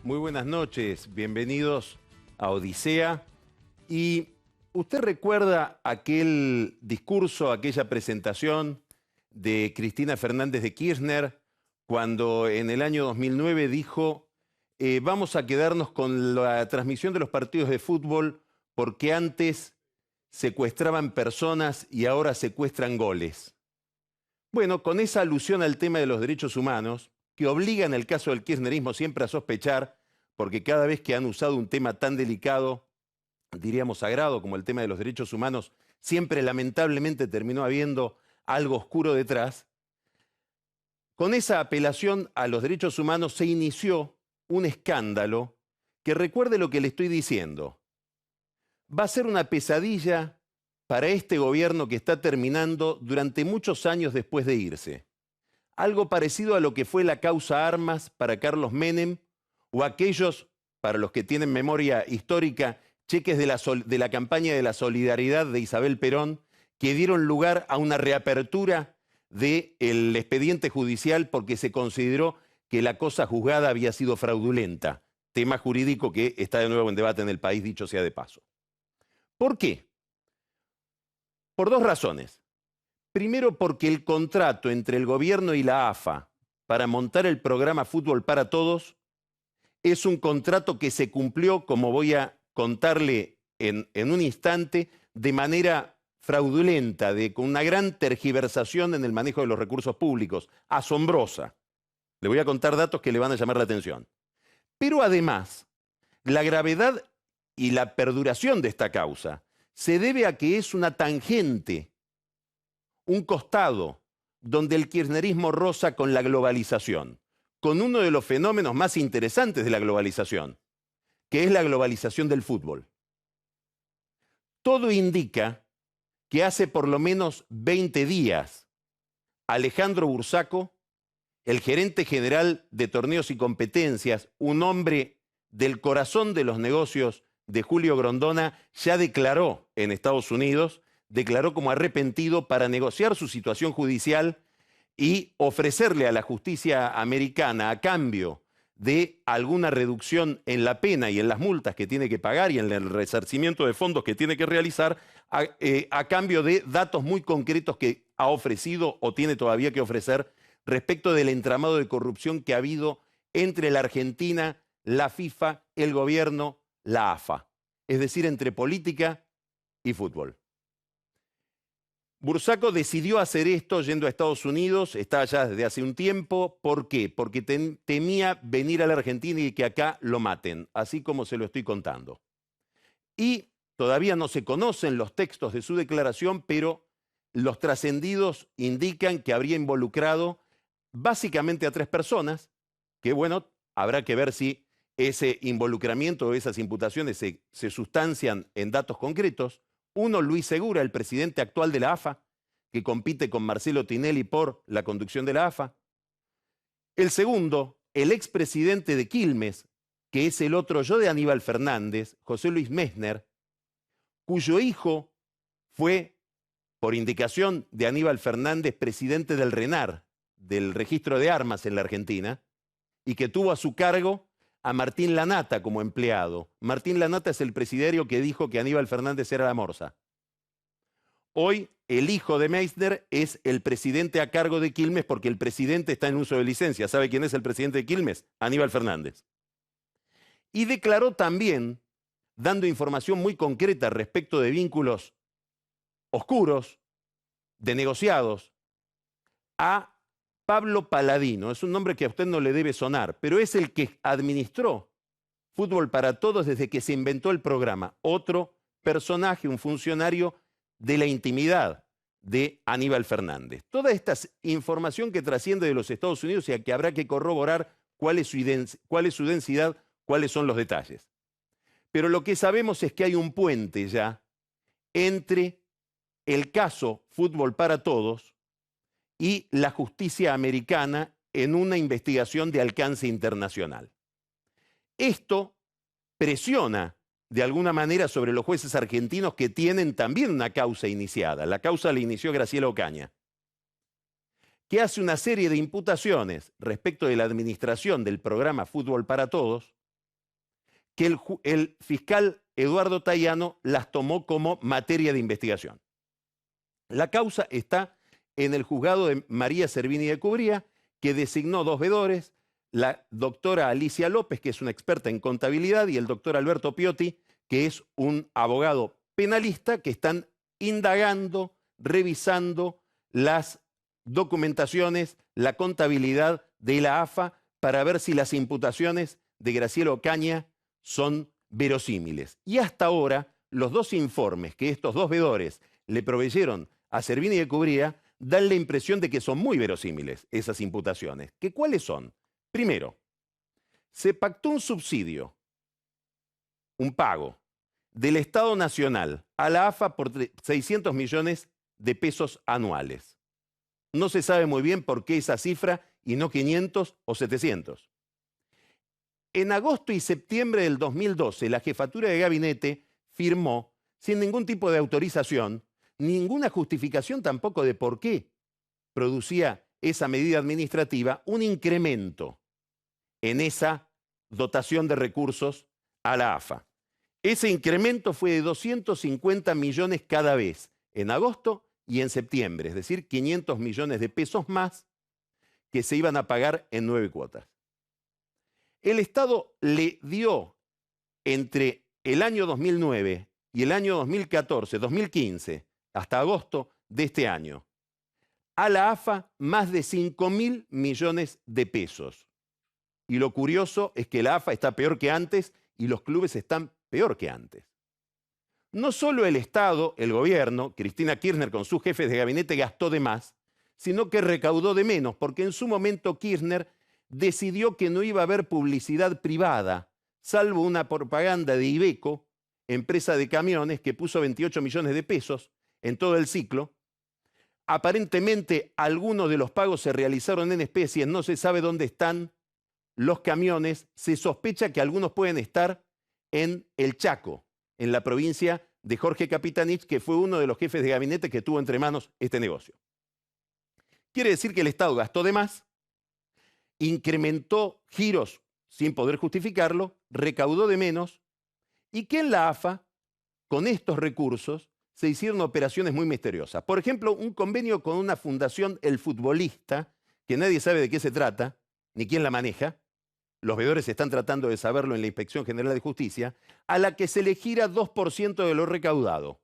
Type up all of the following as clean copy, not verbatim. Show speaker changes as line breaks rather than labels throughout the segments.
Muy buenas noches, bienvenidos a Odisea. Y usted recuerda aquel discurso, aquella presentación de Cristina Fernández de Kirchner cuando en el año 2009 dijo vamos a quedarnos con la transmisión de los partidos de fútbol porque antes secuestraban personas y ahora secuestran goles. Bueno, con esa alusión al tema de los derechos humanos, que obliga en el caso del kirchnerismo siempre a sospechar, porque cada vez que han usado un tema tan delicado, diríamos sagrado, como el tema de los derechos humanos, siempre lamentablemente terminó habiendo algo oscuro detrás. Con esa apelación a los derechos humanos se inició un escándalo que, recuerde lo que le estoy diciendo, va a ser una pesadilla para este gobierno que está terminando durante muchos años después de irse. Algo parecido a lo que fue la causa Armas para Carlos Menem o aquellos, para los que tienen memoria histórica, cheques de la campaña de la solidaridad de Isabel Perón, que dieron lugar a una reapertura del expediente judicial porque se consideró que la cosa juzgada había sido fraudulenta. Tema jurídico que está de nuevo en debate en el país, dicho sea de paso. ¿Por qué? Por dos razones. Primero, porque el contrato entre el gobierno y la AFA para montar el programa Fútbol para Todos es un contrato que se cumplió, como voy a contarle en un instante, de manera fraudulenta, con una gran tergiversación en el manejo de los recursos públicos, asombrosa. Le voy a contar datos que le van a llamar la atención. Pero además, la gravedad y la perduración de esta causa se debe a que es una tangente, un costado, donde el kirchnerismo roza con la globalización, con uno de los fenómenos más interesantes de la globalización, que es la globalización del fútbol. Todo indica que hace por lo menos 20 días, Alejandro Bursaco, el gerente general de torneos y competencias, un hombre del corazón de los negocios de Julio Grondona, ya declaró en Estados Unidos, declaró como arrepentido para negociar su situación judicial y ofrecerle a la justicia americana, a cambio de alguna reducción en la pena y en las multas que tiene que pagar y en el resarcimiento de fondos que tiene que realizar, a cambio de datos muy concretos que ha ofrecido o tiene todavía que ofrecer respecto del entramado de corrupción que ha habido entre la Argentina, la FIFA, el gobierno, la AFA. Es decir, entre política y fútbol. Bursaco decidió hacer esto yendo a Estados Unidos, está allá desde hace un tiempo. ¿Por qué? Porque temía venir a la Argentina y que acá lo maten, así como se lo estoy contando. Y todavía no se conocen los textos de su declaración, pero los trascendidos indican que habría involucrado básicamente a 3 personas, que bueno, habrá que ver si ese involucramiento o esas imputaciones se sustancian en datos concretos. Uno, Luis Segura, el presidente actual de la AFA, que compite con Marcelo Tinelli por la conducción de la AFA. El segundo, el expresidente de Quilmes, que es el otro yo de Aníbal Fernández, José Luis Messner, cuyo hijo fue, por indicación de Aníbal Fernández, presidente del RENAR, del registro de armas en la Argentina, y que tuvo a su cargo a Martín Lanata como empleado. Martín Lanata es el presidiario que dijo que Aníbal Fernández era la morsa. Hoy el hijo de Meissner es el presidente a cargo de Quilmes porque el presidente está en uso de licencia. ¿Sabe quién es el presidente de Quilmes? Aníbal Fernández. Y declaró también, dando información muy concreta respecto de vínculos oscuros, de negociados, a Pablo Paladino. Es un nombre que a usted no le debe sonar, pero es el que administró Fútbol para Todos desde que se inventó el programa. Otro personaje, un funcionario de la intimidad de Aníbal Fernández. Toda esta información que trasciende de los Estados Unidos y a que habrá que corroborar cuál es su densidad, cuáles son los detalles. Pero lo que sabemos es que hay un puente ya entre el caso Fútbol para Todos y la justicia americana en una investigación de alcance internacional. Esto presiona de alguna manera sobre los jueces argentinos que tienen también una causa iniciada. La causa la inició Graciela Ocaña, que hace una serie de imputaciones respecto de la administración del programa Fútbol para Todos que el fiscal Eduardo Tayano las tomó como materia de investigación. La causa está en el juzgado de María Servini de Cubría, que designó dos veedores, la doctora Alicia López, que es una experta en contabilidad, y el doctor Alberto Piotti, que es un abogado penalista, que están indagando, revisando las documentaciones, la contabilidad de la AFA para ver si las imputaciones de Graciela Ocaña son verosímiles. Y hasta ahora, los dos informes que estos dos veedores le proveyeron a Servini de Cubría dan la impresión de que son muy verosímiles esas imputaciones. ¿Que cuáles son? Primero, se pactó un subsidio, un pago, del Estado Nacional a la AFA por 600 millones de pesos anuales. No se sabe muy bien por qué esa cifra y no 500 o 700. En agosto y septiembre del 2012, la jefatura de gabinete firmó, sin ningún tipo de autorización, ninguna justificación tampoco de por qué producía esa medida administrativa, un incremento en esa dotación de recursos a la AFA. Ese incremento fue de 250 millones cada vez, en agosto y en septiembre, es decir, 500 millones de pesos más que se iban a pagar en 9 cuotas. El Estado le dio entre el año 2009 y el año 2014, 2015, hasta agosto de este año, a la AFA más de 5.000 millones de pesos. Y lo curioso es que la AFA está peor que antes y los clubes están peor que antes. No solo el Estado, el gobierno, Cristina Kirchner con sus jefes de gabinete gastó de más, sino que recaudó de menos, porque en su momento Kirchner decidió que no iba a haber publicidad privada, salvo una propaganda de Iveco, empresa de camiones, que puso 28 millones de pesos en todo el ciclo. Aparentemente, algunos de los pagos se realizaron en especies, no se sabe dónde están los camiones, se sospecha que algunos pueden estar en el Chaco, en la provincia de Jorge Capitanich, que fue uno de los jefes de gabinete que tuvo entre manos este negocio. Quiere decir que el Estado gastó de más, incrementó giros sin poder justificarlo, recaudó de menos, y que en la AFA, con estos recursos, se hicieron operaciones muy misteriosas. Por ejemplo, un convenio con una fundación, El Futbolista, que nadie sabe de qué se trata, ni quién la maneja. Los veedores están tratando de saberlo en la Inspección General de Justicia, a la que se le gira 2% de lo recaudado.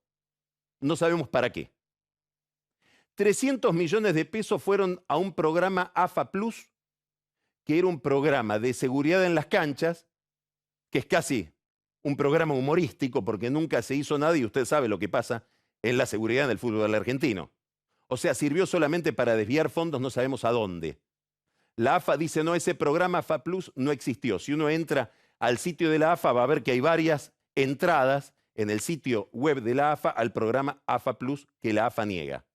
No sabemos para qué. 300 millones de pesos fueron a un programa AFA Plus, que era un programa de seguridad en las canchas, que es casi un programa humorístico porque nunca se hizo nada y usted sabe lo que pasa en la seguridad en el fútbol argentino. O sea, sirvió solamente para desviar fondos, no sabemos a dónde. La AFA dice, no, ese programa AFA Plus no existió. Si uno entra al sitio de la AFA va a ver que hay varias entradas en el sitio web de la AFA al programa AFA Plus que la AFA niega.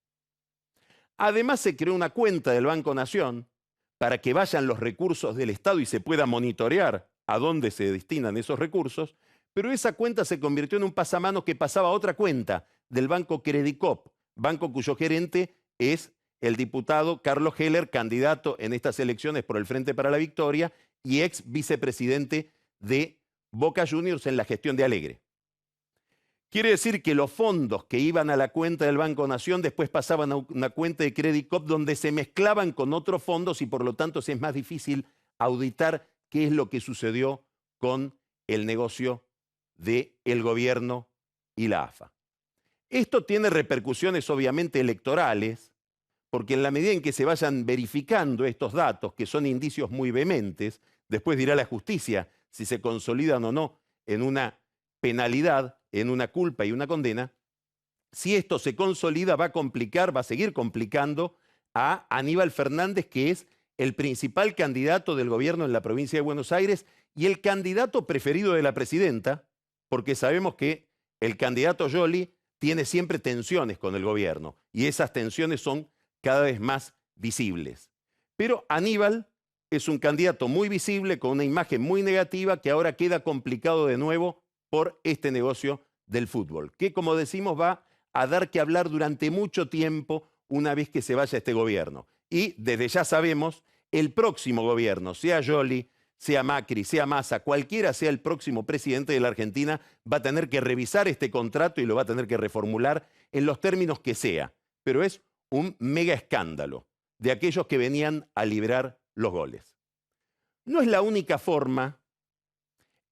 Además se creó una cuenta del Banco Nación para que vayan los recursos del Estado y se pueda monitorear a dónde se destinan esos recursos, pero esa cuenta se convirtió en un pasamanos que pasaba a otra cuenta del Banco Credicop, banco cuyo gerente es el diputado Carlos Heller, candidato en estas elecciones por el Frente para la Victoria y ex vicepresidente de Boca Juniors en la gestión de Alegre. Quiere decir que los fondos que iban a la cuenta del Banco Nación después pasaban a una cuenta de Credicop donde se mezclaban con otros fondos y por lo tanto es más difícil auditar qué es lo que sucedió con el negocio del gobierno y la AFA. Esto tiene repercusiones obviamente electorales, porque en la medida en que se vayan verificando estos datos, que son indicios muy vehementes, después dirá la justicia si se consolidan o no en una penalidad, en una culpa y una condena. Si esto se consolida, va a complicar, va a seguir complicando a Aníbal Fernández, que es el principal candidato del gobierno en la provincia de Buenos Aires y el candidato preferido de la presidenta, porque sabemos que el candidato Scioli tiene siempre tensiones con el gobierno y esas tensiones son cada vez más visibles. Pero Aníbal es un candidato muy visible, con una imagen muy negativa, que ahora queda complicado de nuevo por este negocio del fútbol, que como decimos va a dar que hablar durante mucho tiempo una vez que se vaya este gobierno. Y desde ya sabemos, el próximo gobierno, sea Scioli, sea Macri, sea Massa, cualquiera sea el próximo presidente de la Argentina, va a tener que revisar este contrato y lo va a tener que reformular en los términos que sea. Pero es un mega escándalo de aquellos que venían a librar los goles. No es la única forma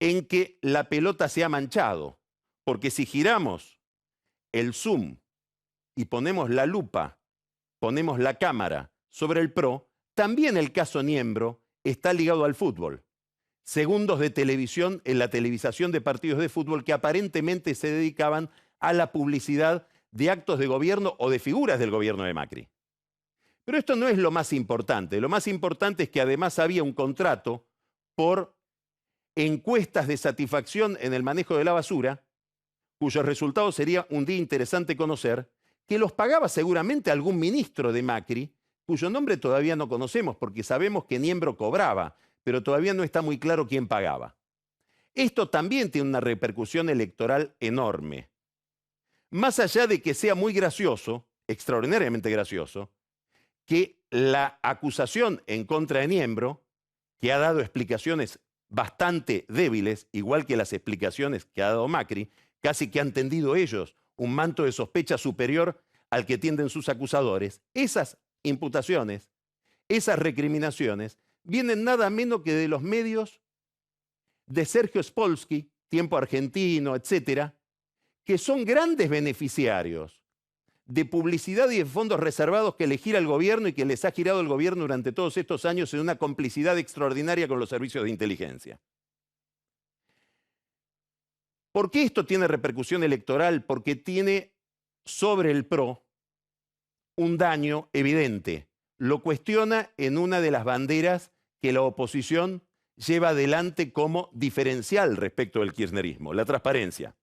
en que la pelota se ha manchado, porque si giramos el zoom y ponemos la lupa, ponemos la cámara sobre el PRO, también el caso Niembro está ligado al fútbol. Segundos de televisión en la televisación de partidos de fútbol que aparentemente se dedicaban a la publicidad de actos de gobierno o de figuras del gobierno de Macri. Pero esto no es lo más importante. Lo más importante es que además había un contrato por encuestas de satisfacción en el manejo de la basura, cuyo resultado sería un día interesante conocer, que los pagaba seguramente algún ministro de Macri, cuyo nombre todavía no conocemos porque sabemos que Niembro cobraba, pero todavía no está muy claro quién pagaba. Esto también tiene una repercusión electoral enorme. Más allá de que sea muy gracioso, extraordinariamente gracioso, que la acusación en contra de Niembro, que ha dado explicaciones bastante débiles, igual que las explicaciones que ha dado Macri, casi que han tendido ellos un manto de sospecha superior al que tienden sus acusadores, esas imputaciones, esas recriminaciones, vienen nada menos que de los medios de Sergio Spolsky, Tiempo Argentino, etcétera, que son grandes beneficiarios de publicidad y de fondos reservados que le gira el gobierno y que les ha girado el gobierno durante todos estos años en una complicidad extraordinaria con los servicios de inteligencia. ¿Por qué esto tiene repercusión electoral? Porque tiene sobre el PRO un daño evidente. Lo cuestiona en una de las banderas que la oposición lleva adelante como diferencial respecto del kirchnerismo, la transparencia.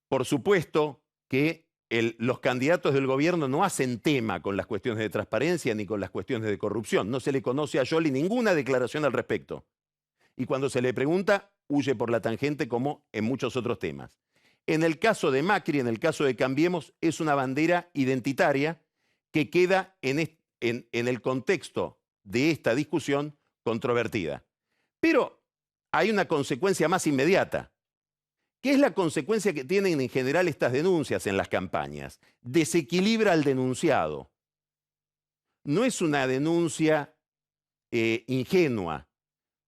Por supuesto que los candidatos del gobierno no hacen tema con las cuestiones de transparencia ni con las cuestiones de corrupción. No se le conoce a Scioli ninguna declaración al respecto. Y cuando se le pregunta, huye por la tangente como en muchos otros temas. En el caso de Macri, en el caso de Cambiemos, es una bandera identitaria que queda en el contexto de esta discusión controvertida. Pero hay una consecuencia más inmediata. ¿Qué es la consecuencia que tienen en general estas denuncias en las campañas? Desequilibra al denunciado. No es una denuncia ingenua,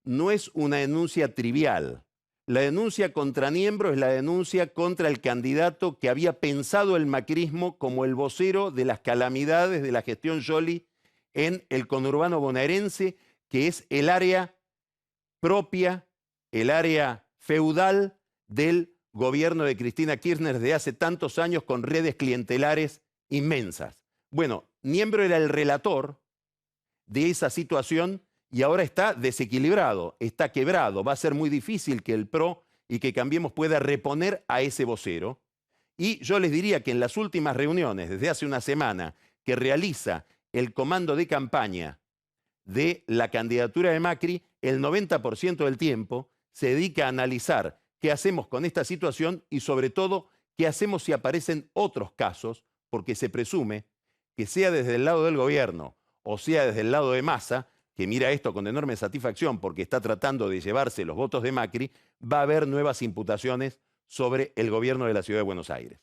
no es una denuncia trivial. La denuncia contra Niembro es la denuncia contra el candidato que había pensado el macrismo como el vocero de las calamidades de la gestión Scioli en el conurbano bonaerense, que es el área propia, el área feudal del gobierno de Cristina Kirchner de hace tantos años con redes clientelares inmensas. Bueno, Niembro era el relator de esa situación y ahora está desequilibrado, está quebrado. Va a ser muy difícil que el PRO y que Cambiemos pueda reponer a ese vocero. Y yo les diría que en las últimas reuniones, desde hace una semana, que realiza el comando de campaña de la candidatura de Macri, el 90% del tiempo se dedica a analizar qué hacemos con esta situación y sobre todo qué hacemos si aparecen otros casos, porque se presume que sea desde el lado del gobierno o sea desde el lado de Massa, que mira esto con enorme satisfacción porque está tratando de llevarse los votos de Macri, va a haber nuevas imputaciones sobre el gobierno de la Ciudad de Buenos Aires.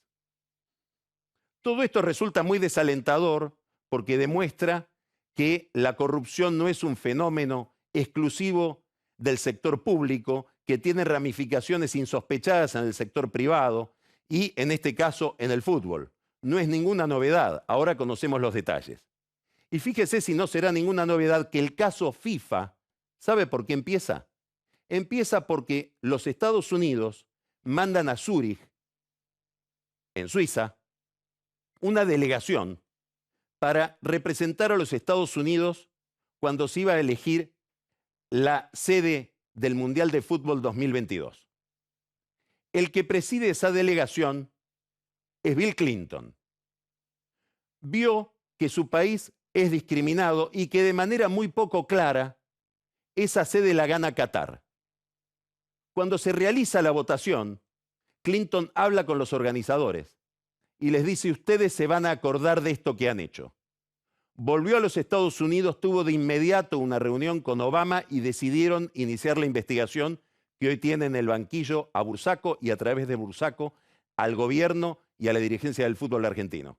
Todo esto resulta muy desalentador porque demuestra que la corrupción no es un fenómeno exclusivo del sector público, que tiene ramificaciones insospechadas en el sector privado y, en este caso, en el fútbol. No es ninguna novedad, ahora conocemos los detalles. Y fíjese si no será ninguna novedad que el caso FIFA, ¿sabe por qué empieza? Empieza porque los Estados Unidos mandan a Zúrich, en Suiza, una delegación para representar a los Estados Unidos cuando se iba a elegir la sede del Mundial de Fútbol 2022. El que preside esa delegación es Bill Clinton. Vio que su país es discriminado y que de manera muy poco clara esa sede la gana Qatar. Cuando se realiza la votación, Clinton habla con los organizadores y les dice: ustedes se van a acordar de esto que han hecho. volvió a los Estados Unidos, tuvo de inmediato una reunión con Obama y decidieron iniciar la investigación que hoy tiene en el banquillo a Bursaco y a través de Bursaco al gobierno y a la dirigencia del fútbol argentino.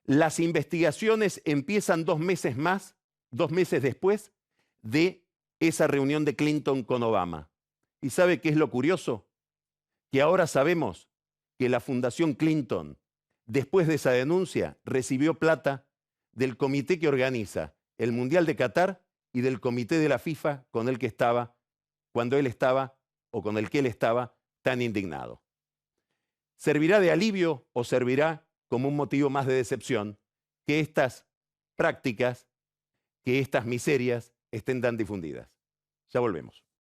Las investigaciones empiezan 2 meses después de esa reunión de Clinton con Obama. ¿Y sabe qué es lo curioso? Que ahora sabemos que la Fundación Clinton, después de esa denuncia, recibió plata del comité que organiza el Mundial de Qatar y del comité de la FIFA con el que estaba, cuando él estaba, o con el que él estaba tan indignado. ¿Servirá de alivio o servirá como un motivo más de decepción que estas prácticas, que estas miserias estén tan difundidas? Ya volvemos.